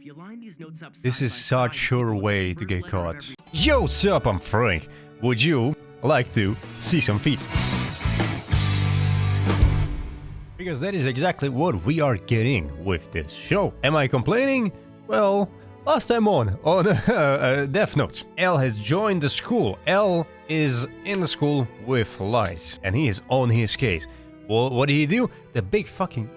If you line these notes up This side is by such side, sure take a way look to at the get first letter of caught. every- Yo, sup, I'm Frank. Would you like to see some feet? Because that is exactly what we are getting with this show. Am I complaining? Well, last time on Death Note, L has joined the school. L is in the school with lies, and he is on his case. Well, what did he do? The big fucking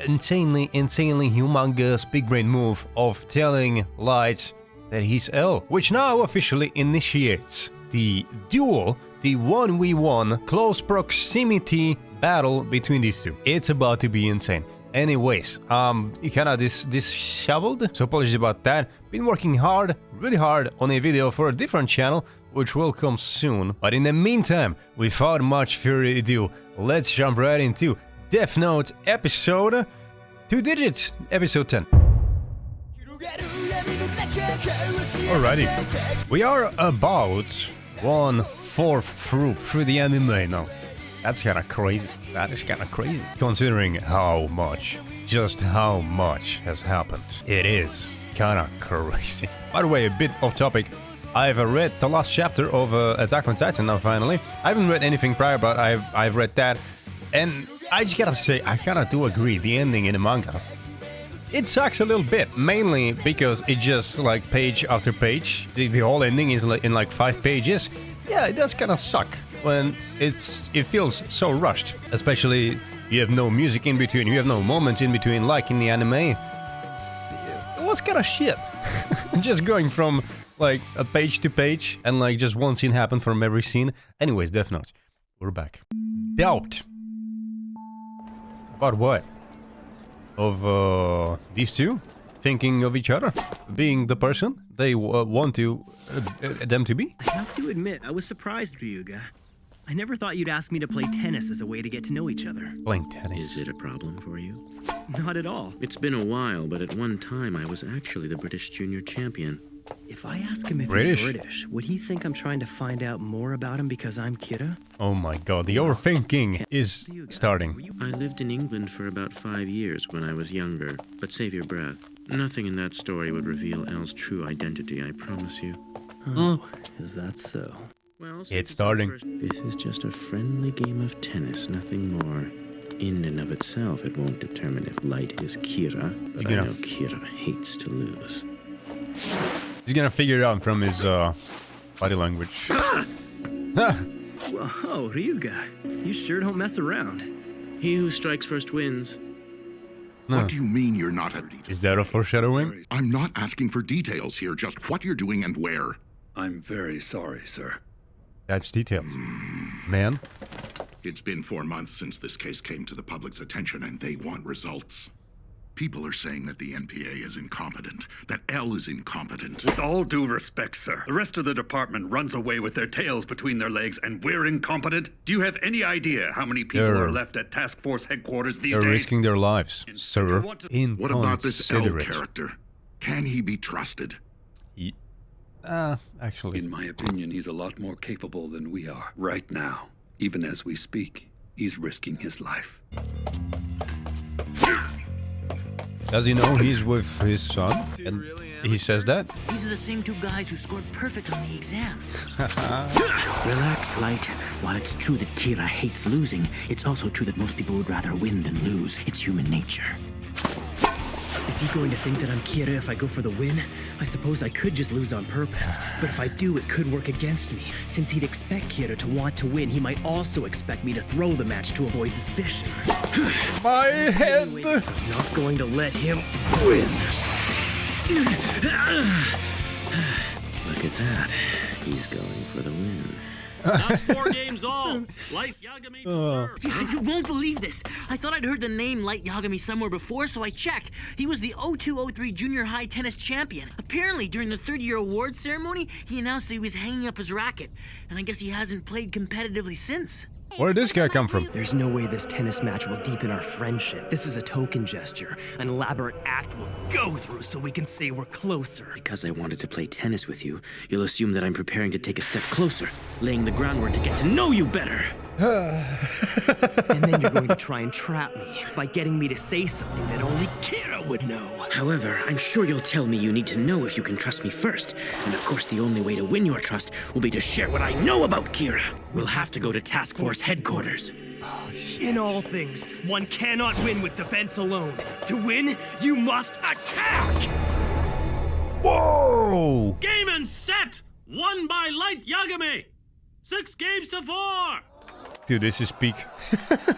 insanely humongous big brain move of telling lies that he's L, which now officially initiates the duel, the 1v1 close proximity battle between these two. It's about to be insane. Anyways, kinda disheveled, so apologies about that. Been working hard, really hard on a video for a different channel, which will come soon. But in the meantime, without much further ado, let's jump right into Death Note episode 2 digits, episode 10. Alrighty, we are about 1/4 through the anime now. That's kinda crazy. That is kinda crazy. Considering how much, just how much has happened. It is kinda crazy. By the way, a bit off topic. I've read the last chapter of Attack on Titan now finally. I haven't read anything prior, but I've read that. And I just gotta say, I kinda do agree, the ending in the manga, it sucks a little bit, mainly because it just like page after page. The whole ending is like in like 5 pages. Yeah, it does kinda suck when it feels so rushed. Especially you have no music in between, you have no moments in between like in the anime. It was kinda shit. Just going from like a page to page and like just one scene happened from every scene. Anyways, Death Note, we're back. Doubt. About what? Of these two thinking of each other, being the person they want to them to be. I have to admit, I was surprised, Ryuga. I never thought you'd ask me to play tennis as a way to get to know each other. Playing tennis. Is it a problem for you? Not at all. It's been a while, but at one time I was actually the British junior champion. If I ask him if British? he's British, would he think I'm trying to find out more about him because I'm Kira? Oh my god, the overthinking is starting. I lived in England for about 5 years when I was younger, but save your breath. Nothing in that story would reveal Elle's true identity, I promise you. Oh, is that so? Well, It's starting. This is just a friendly game of tennis, nothing more. In and of itself, it won't determine if Light is Kira, but I know Kira hates to lose. He's gonna figure it out from his body language. Whoa, Ryuga, you sure don't mess around. He who strikes first wins. What do you mean you're not at Is that a foreshadowing? I'm not asking for details here, just what you're doing and where. I'm very sorry, sir. That's detail. Man. It's been 4 months since this case came to the public's attention and they want results. People are saying that the NPA is incompetent, that L is incompetent. With all due respect, sir, the rest of the department runs away with their tails between their legs and we're incompetent? Do you have any idea how many people are left at task force headquarters these They're days? risking their lives, sir. What about this L Inconsiderate. character? Can he be trusted? Actually. In my opinion, he's a lot more capable than we are. Right now, even as we speak, he's risking his life. Does he know he's with his son? And he says that? These are the same 2 guys who scored perfect on the exam. Relax, Light. While it's true that Kira hates losing, it's also true that most people would rather win than lose. It's human nature. Is he going to think that I'm Kira if I go for the win? I suppose I could just lose on purpose. But if I do, it could work against me. Since he'd expect Kira to want to win, he might also expect me to throw the match to avoid suspicion. My head! Anyway, I'm not going to let him win. Look at that. He's going for the win. That's 4 games all. Light Yagami to serve. You won't believe this. I thought I'd heard the name Light Yagami somewhere before, so I checked. He was the AoT Junior High tennis champion. Apparently, during the 3rd-year awards ceremony, he announced that he was hanging up his racket. And I guess he hasn't played competitively since. Where did this guy come from? There's no way this tennis match will deepen our friendship. This is a token gesture, an elaborate act we'll go through so we can say we're closer. Because I wanted to play tennis with you, you'll assume that I'm preparing to take a step closer, laying the groundwork to get to know you better. And then you're going to try and trap me by getting me to say something that only Kira would know. However, I'm sure you'll tell me you need to know if you can trust me first. And of course, the only way to win your trust will be to share what I know about Kira. We'll have to go to Task Force headquarters. In all things, one cannot win with defense alone. To win, you must attack! Whoa! Game and set! Won by Light Yagami! 6 games to 4! Dude, this is peak.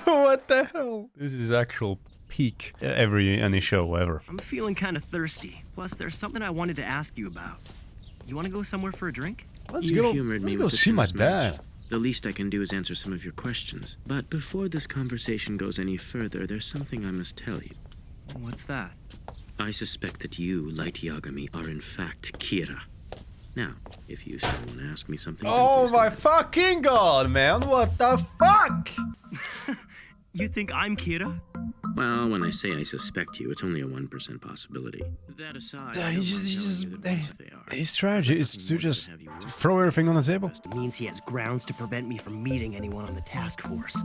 What the hell? This is actual peak any show ever. I'm feeling kind of thirsty. Plus, there's something I wanted to ask you about. You want to go somewhere for a drink? Let's You go, humored me let's go with the see my tennis match. dad. The least I can do is answer some of your questions. But before this conversation goes any further, there's something I must tell you. What's that? I suspect that you, Light Yagami, are in fact Kira. Now, if you still want to ask me something... then Oh please go my ahead. fucking god, man! What the fuck? You think I'm Kira? Well, when I say I suspect you, it's only a 1% possibility. That aside, I don't mind telling you that both if they are. His strategy is to just Have you throw everything on the table. It means he has grounds to prevent me from meeting anyone on the task force.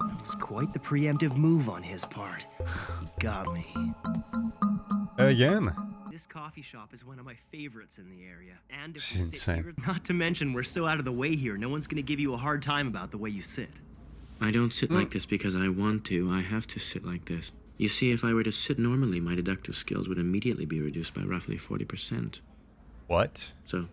That was quite the preemptive move on his part. He got me. Again. This coffee shop is one of my favorites in the area. And if It's we sit insane. here, not to mention we're so out of the way here, no one's gonna give you a hard time about the way you sit. I don't sit like this because I want to. I have to sit like this. You see, if I were to sit normally, my deductive skills would immediately be reduced by roughly 40%. What? So,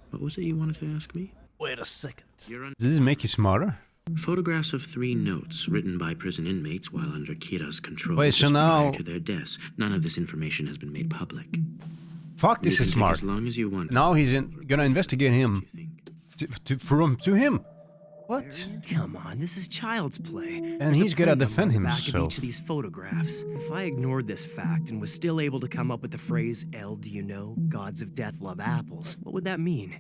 what was it you wanted to ask me? Wait a second. You're Does this make you smarter? Photographs of 3 notes written by prison inmates while under Kira's control. Wait, so just now- prior to their deaths. None of this information has been made public. Fuck, this You is can take smart. as long as you want. Now he's gonna investigate him You think? to him. What? Come on, this is child's play. And There's a he's gonna print number defend on the back of himself. each of these photographs. If I ignored this fact and was still able to come up with the phrase, "El, do you know, gods of death love apples," what would that mean?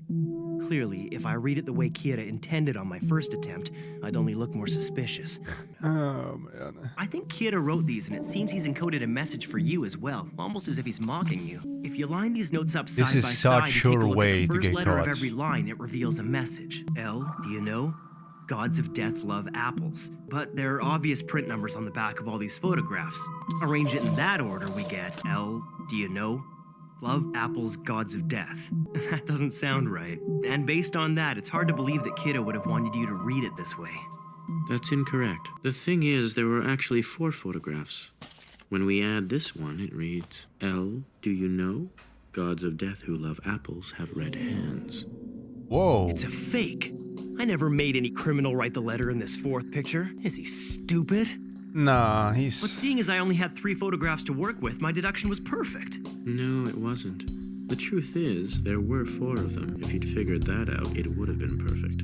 Clearly, if I read it the way Kira intended on my first attempt, I'd only look more suspicious. Oh man. I think Kira wrote these, and it seems he's encoded a message for you as well, almost as if he's mocking you. If you line these notes up side is by such side and take a sure look way at to the first get letter of caught. every line, it reveals a message. El, do you know? Gods of death love apples. But there are obvious print numbers on the back of all these photographs. Arrange it in that order, we get El, do you know? Love apples, gods of death. That doesn't sound right. And based on that, it's hard to believe that Kira would have wanted you to read it this way. That's incorrect. The thing is, there were actually 4 photographs. When we add this one, it reads, El, do you know? Gods of death who love apples have red hands. Whoa. It's a fake. I never made any criminal write the letter in this 4th picture. Is he stupid? Nah, But he's... seeing as I only had 3 photographs to work with, my deduction was perfect. No, it wasn't. The truth is, there were 4 of them. If you'd figured that out, it would have been perfect.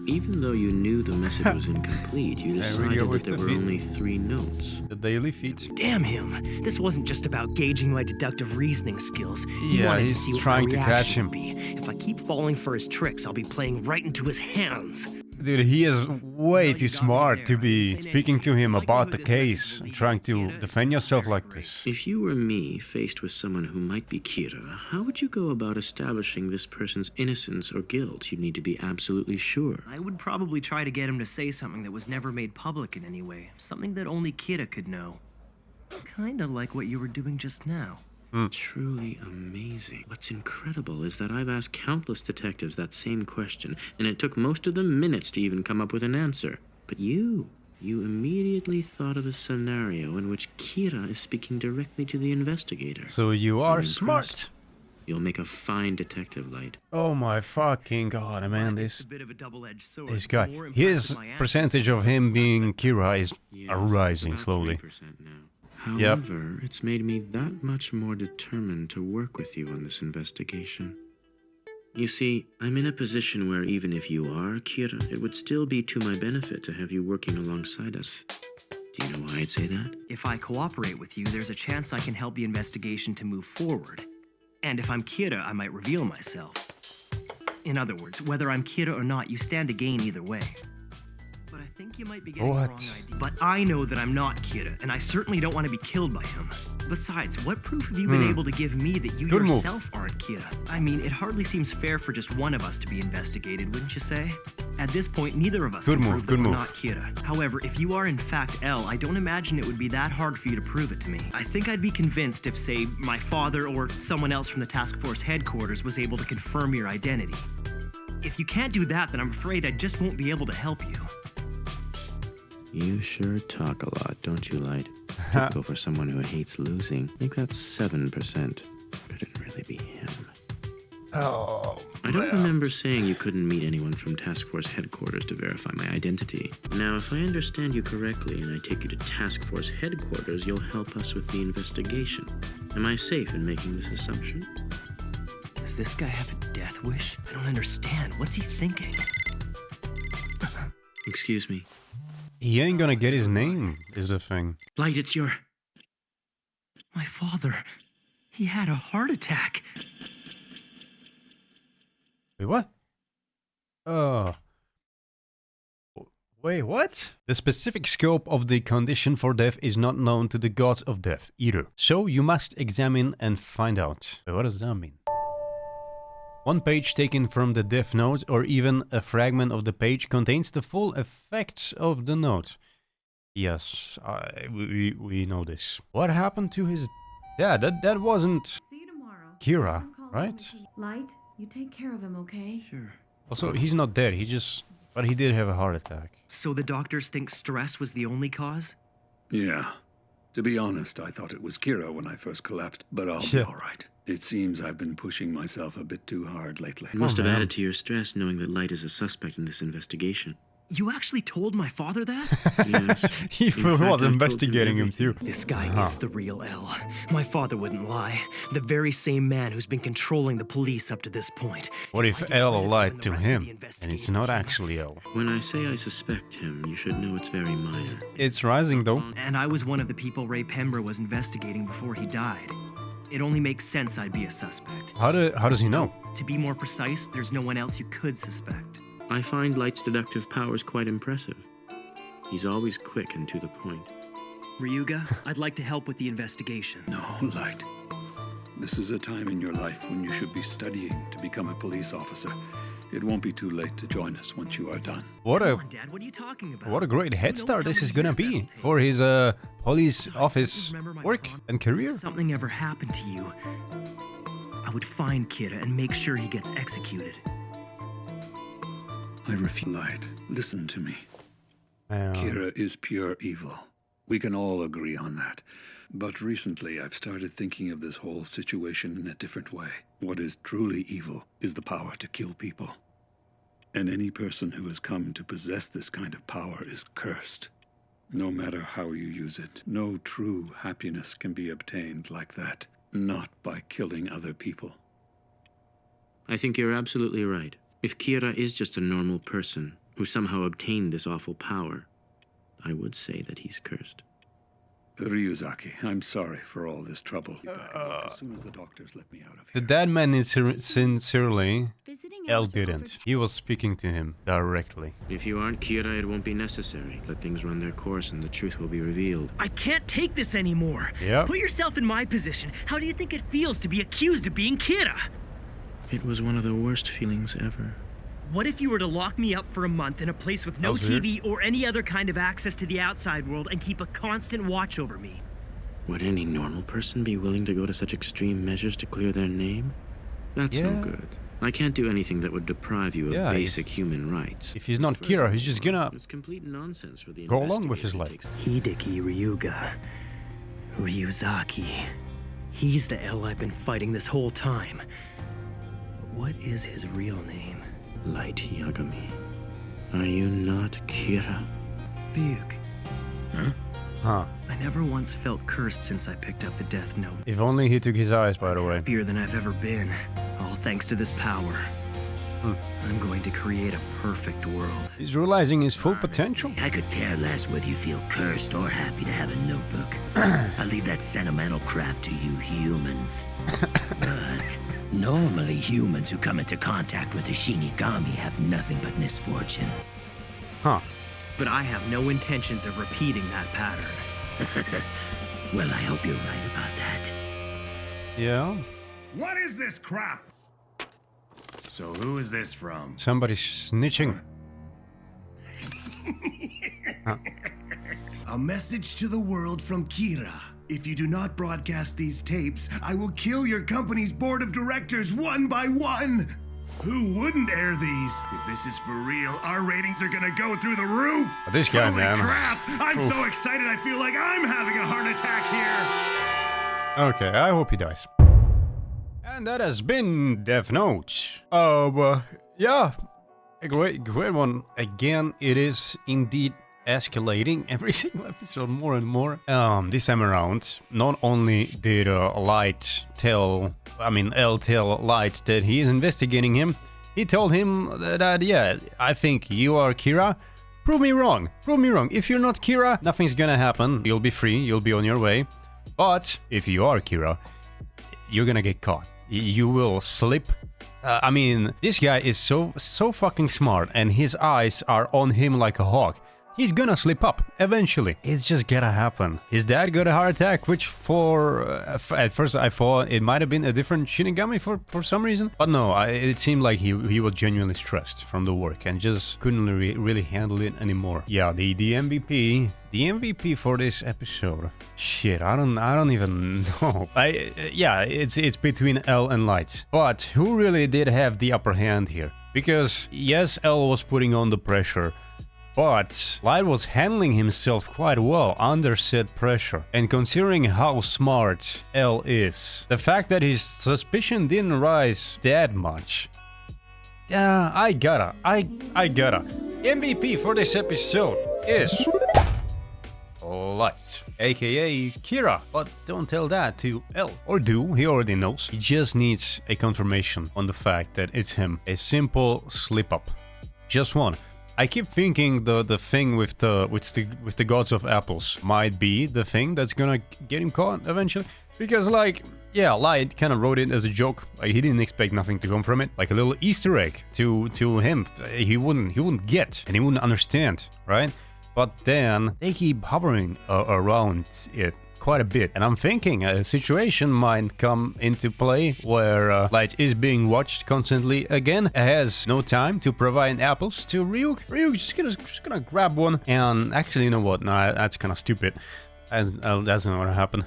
Even though you knew the message was incomplete, you There we decided go that with there the were feed. only 3 notes. The daily feed. Damn him. This wasn't just about gauging my deductive reasoning skills. He Yeah, wanted he's to see what trying my to catch reaction him. would be. If I keep falling for his tricks, I'll be playing right into his hands. Dude, he is way too smart to be speaking to him about the case and trying to defend yourself like this. If you were me, faced with someone who might be Kira, how would you go about establishing this person's innocence or guilt? You'd need to be absolutely sure. I would probably try to get him to say something that was never made public in any way. Something that only Kira could know. Kinda like what you were doing just now. Truly amazing. What's incredible is that I've asked countless detectives that same question, and it took most of them minutes to even come up with an answer. But you immediately thought of a scenario in which Kira is speaking directly to the investigator. So you are I'm smart. impressed. You'll make a fine detective, Light. Oh my fucking god, man, It's this a bit of a double-edged sword. this guy. More impressed His with my answers percentage than of the him being suspect. Kira is Yes, rising about slowly. 3% now. However, it's made me that much more determined to work with you on this investigation. You see, I'm in a position where even if you are Kira, it would still be to my benefit to have you working alongside us. Do you know why I'd say that? If I cooperate with you, there's a chance I can help the investigation to move forward. And if I'm Kira, I might reveal myself. In other words, whether I'm Kira or not, you stand to gain either way. But I think you might be getting the What? wrong idea. But I know that I'm not Kira, and I certainly don't want to be killed by him. Besides, what proof have you been able to give me that you Good move. yourself aren't Kira? I mean, it hardly seems fair for just one of us to be investigated, wouldn't you say? At this point, neither of us Good can move, prove good that we're move. not Kira. However, if you are in fact L, I don't imagine it would be that hard for you to prove it to me. I think I'd be convinced if, say, my father or someone else from the task force headquarters was able to confirm your identity. If you can't do that, then I'm afraid I just won't be able to help you. You sure talk a lot, don't you, Light? Typical for someone who hates losing. I think that's 7%. Could it really be him? Oh, I don't remember saying you couldn't meet anyone from Task Force headquarters to verify my identity. Now, if I understand you correctly and I take you to Task Force headquarters, you'll help us with the investigation. Am I safe in making this assumption? Does this guy have a death wish? I don't understand. What's he thinking? Excuse me. he ain't gonna get his name, is the thing. Light, it's your... My father. He had a heart attack. Wait, what? Oh. Wait, what? The specific scope of the condition for death is not known to the gods of death either. So you must examine and find out. What does that mean? One page taken from the death note or even a fragment of the page contains the full effects of the note. Yes, we know this. What happened to his... Yeah, that wasn't See you tomorrow. Kira, Come call right? me. Light, you take care of him, okay? Sure. Also, he's not dead, but he did have a heart attack. So the doctors think stress was the only cause? Yeah. To be honest, I thought it was Kira when I first collapsed, but I'll be Yeah. all right. It seems I've been pushing myself a bit too hard lately. You must have man. added to your stress knowing that Light is a suspect in this investigation. You actually told my father that? Yes. He In fact, I've was told investigating him everything. too. This guy is the real L. My father wouldn't lie. The very same man who's been controlling the police up to this point. What if I get rid L of him lied and to the rest of him, the and it's investigative not team. actually L? When I say I suspect him, you should know it's very minor. It's rising though. And I was one of the people Ray Pembroke was investigating before he died. It only makes sense I'd be a suspect. How does he know? To be more precise, there's no one else you could suspect. I find Light's deductive powers quite impressive. He's always quick and to the point. Ryuga, I'd like to help with the investigation. No, Light. This is a time in your life when you should be studying to become a police officer. It won't be too late to join us once you are done. What Come a on, Dad, what are you talking about? what a great head Who knows start how this is many gonna years be that'll take? for his police Besides, office remember my work promise? and career. If something ever happened to you, I would find Kira and make sure he gets executed. I refuse. Light, listen to me. Kira is pure evil. We can all agree on that. But recently, I've started thinking of this whole situation in a different way. What is truly evil is the power to kill people. And any person who has come to possess this kind of power is cursed. No matter how you use it, no true happiness can be obtained like that. Not by killing other people. I think you're absolutely right. If Kira is just a normal person who somehow obtained this awful power, I would say that he's cursed. Ryuzaki, I'm sorry for all this trouble. As soon as the doctors let me out of The here. dead man is sincerely. Visiting L hours are over. didn't. He was speaking to him directly. If you aren't Kira, it won't be necessary. Let things run their course and the truth will be revealed. I can't take this anymore. Yep. Put yourself in my position. How do you think it feels to be accused of being Kira? It was one of the worst feelings ever. What if you were to lock me up for a month in a place with no That was weird. TV or any other kind of access to the outside world and keep a constant watch over me? Would any normal person be willing to go to such extreme measures to clear their name? That's no Yeah. good. I can't do anything that would deprive you of Yeah, basic human rights. If he's not Kira, he's just gonna It's complete nonsense for the go along with his life. investigation. Hideki Ryuga. Ryuzaki. He's the L I've been fighting this whole time. But what is his real name? Light Yagami. Are you not Kira? Ryuk. Huh. I never once felt cursed since I picked up the death note. If only he took his eyes, by the way. Happier than I've ever been. All thanks to this power. I'm going to create a perfect world. He's realizing his full potential. I could care less whether you feel cursed or happy to have a notebook. I leave that sentimental crap to you humans. But normally humans who come into contact with a Shinigami have nothing but misfortune. Huh. But I have no intentions of repeating that pattern. Well, I hope you're right about that. Yeah. What is this crap? So who is this from? Somebody's snitching. A message to the world from Kira. If you do not broadcast these tapes, I will kill your company's board of directors one by one. Who wouldn't air these? If this is for real, our ratings are gonna go through the roof. This guy, Holy man. crap! I'm so excited I feel like I'm having a heart attack here. Okay, I hope he dies. And that has been Death Note. Yeah, a great one. Again, it is indeed escalating every single episode more and more. This time around, not only did L tell Light that he is investigating him, he told him that, yeah, I think you are Kira. Prove me wrong. If you're not Kira, nothing's gonna happen. You'll be free, you'll be on your way. But if you are Kira, you're gonna get caught. You will slip. This guy is so fucking smart, and his eyes are on him like a hawk. He's gonna slip up, eventually. It's just gonna happen. His dad got a heart attack, which at first I thought it might have been a different Shinigami for some reason. But no, it seemed like he was genuinely stressed from the work and just couldn't really handle it anymore. Yeah, the MVP for this episode. Shit, I don't even know. It's between L and Light. But who really did have the upper hand here? Because yes, L was putting on the pressure, but Light was handling himself quite well under said pressure. And considering how smart L is, the fact that his suspicion didn't rise that much, I gotta. MVP for this episode is Light, aka Kira. But don't tell that to L. Or do, he already knows. He just needs a confirmation on the fact that it's him. A simple slip up. Just one. I keep thinking the thing with the gods of apples might be the thing that's gonna get him caught eventually. Because Light kind of wrote it as a joke. Like, he didn't expect nothing to come from it. Like a little Easter egg to him. He wouldn't get and he wouldn't understand, right? But then they keep hovering around it quite a bit, and I'm thinking a situation might come into play where Light is being watched constantly again, has no time to provide apples to Ryuk. Ryuk's just gonna grab one, and actually, you know what? No, that's kind of stupid. That's not gonna happen.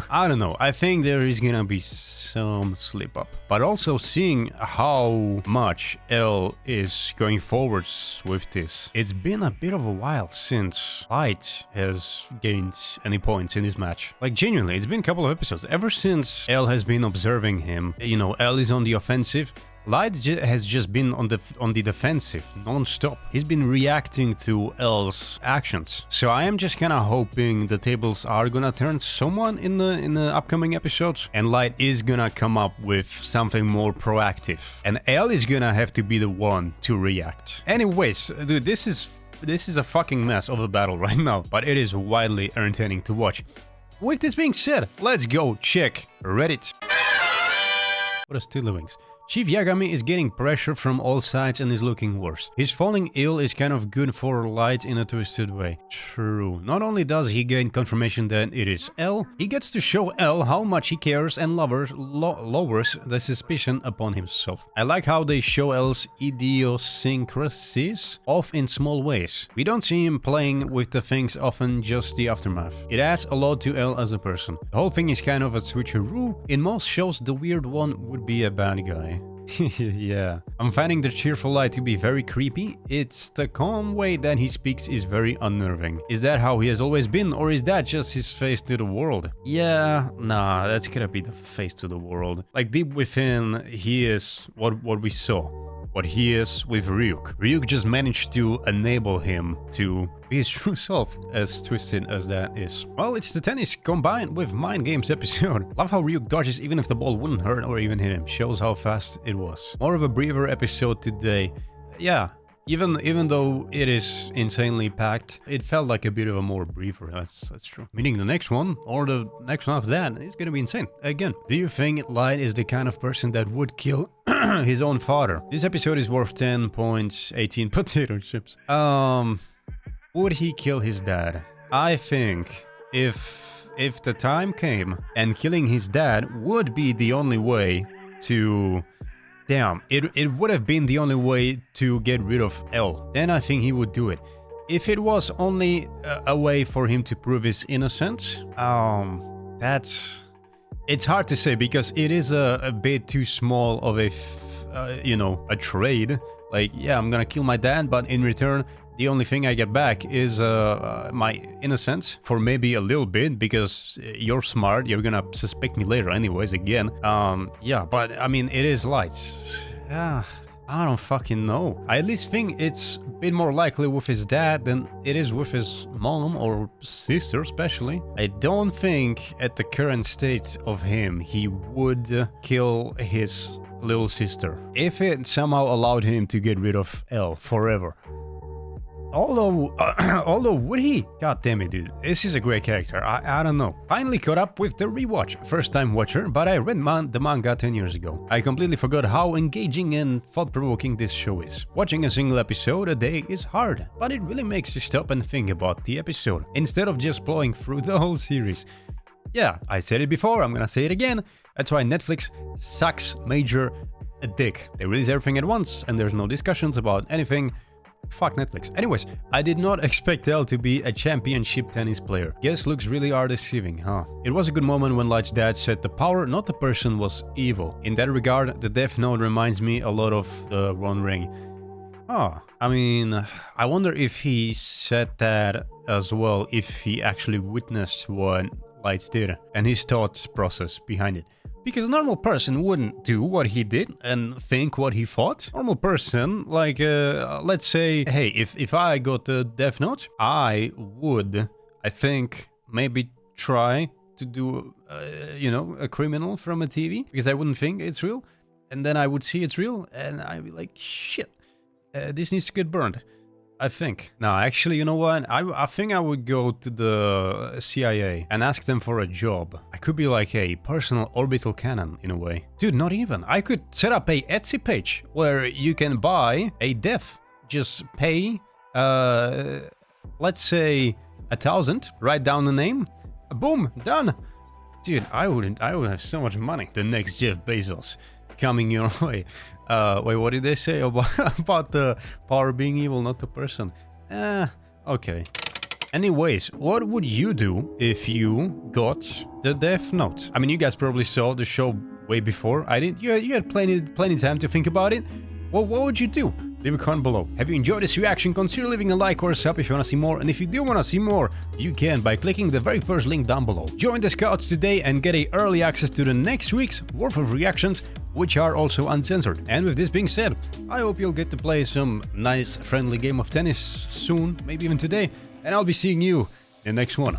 I don't know. I think there is gonna be some slip up. But also seeing how much L is going forwards with this. It's been a bit of a while since Light has gained any points in this match. Like, genuinely, it's been a couple of episodes. Ever since L has been observing him, you know, L is on the offensive. Light has just been on the defensive non-stop. He's been reacting to L's actions. So I am just kind of hoping the tables are gonna turn someone in the upcoming episodes, and Light is gonna come up with something more proactive, and L is gonna have to be the one to react. Anyways, dude, this is a fucking mess of a battle right now, but it is widely entertaining to watch. With this being said, let's go check Reddit. What is Tiddlywinks? Chief Yagami is getting pressure from all sides and is looking worse. His falling ill is kind of good for Light in a twisted way. True. Not only does he gain confirmation that it is L, he gets to show L how much he cares and lowers the suspicion upon himself. I like how they show L's idiosyncrasies off in small ways. We don't see him playing with the things, often just the aftermath. It adds a lot to L as a person. The whole thing is kind of a switcheroo. In most shows, the weird one would be a bad guy. Yeah. I'm finding the cheerful Light to be very creepy. It's the calm way that he speaks is very unnerving. Is that how he has always been, or is that just his face to the world? Yeah, nah, that's gonna be the face to the world. Like, deep within, he is what we saw. What he is with Ryuk. Ryuk just managed to enable him to be his true self, as twisted as that is. Well, it's the tennis combined with mind games episode. Love how Ryuk dodges even if the ball wouldn't hurt or even hit him. Shows how fast it was. More of a breather episode today. Yeah, even though it is insanely packed, it felt like a bit of a more breather. That's true. Meaning the next one, or the next one after that, is gonna be insane. Again, do you think Light is the kind of person that would kill his own father? This episode is worth 10.18 potato chips. Would he kill his dad? I think if the time came and killing his dad would be the only way to... Damn, it would have been the only way to get rid of L. Then I think he would do it. if it was only a way for him to prove his innocence, it's hard to say because it is a bit too small of a, a trade. Like, yeah, I'm gonna kill my dad, but in return, the only thing I get back is my innocence for maybe a little bit because you're smart. You're gonna suspect me later anyways, again. Yeah, but I mean, it is light. I don't fucking know. I at least think it's a bit more likely with his dad than it is with his mom or sister especially. I don't think at the current state of him he would kill his little sister. If it somehow allowed him to get rid of Elle forever. Although would he? God damn it, dude. This is a great character. I don't know. Finally caught up with the rewatch. First time watcher, but I read the manga 10 years ago. I completely forgot how engaging and thought-provoking this show is. Watching a single episode a day is hard, but it really makes you stop and think about the episode, instead of just plowing through the whole series. Yeah, I said it before, I'm gonna say it again. That's why Netflix sucks major a dick. They release everything at once, and there's no discussions about anything. Fuck Netflix. Anyways, I did not expect Elle to be a championship tennis player. Guess looks really are deceiving, huh? It was a good moment when Light's dad said the power, not the person, was evil. In that regard, the Death Note reminds me a lot of the One Ring. Oh, I mean, I wonder if he said that as well, if he actually witnessed what Light did and his thought process behind it. Because a normal person wouldn't do what he did and think what he thought. Normal person, like, let's say, hey, if I got the Death Note, I would, I think, maybe try to do, a criminal from a TV. Because I wouldn't think it's real. And then I would see it's real and I'd be like, shit, this needs to get burned. I think. No, actually, you know what? I think I would go to the CIA and ask them for a job. I could be like a personal orbital cannon, in a way. Dude, not even. I could set up a Etsy page where you can buy a death. Just pay, let's say, 1,000. Write down the name. Boom, done. Dude, I would have so much money. The next Jeff Bezos coming your way. Wait, what did they say about the power being evil, not the person? Okay. Anyways, what would you do if you got the Death Note? I mean, you guys probably saw the show way before. I didn't. You had plenty time to think about it. Well, what would you do? Leave a comment below. Have you enjoyed this reaction? Consider leaving a like or a sub if you want to see more. And if you do want to see more, you can by clicking the very first link down below. Join the Scouts today and get early access to the next week's worth of reactions, which are also uncensored. And with this being said, I hope you'll get to play some nice friendly game of tennis soon, maybe even today. And I'll be seeing you in the next one.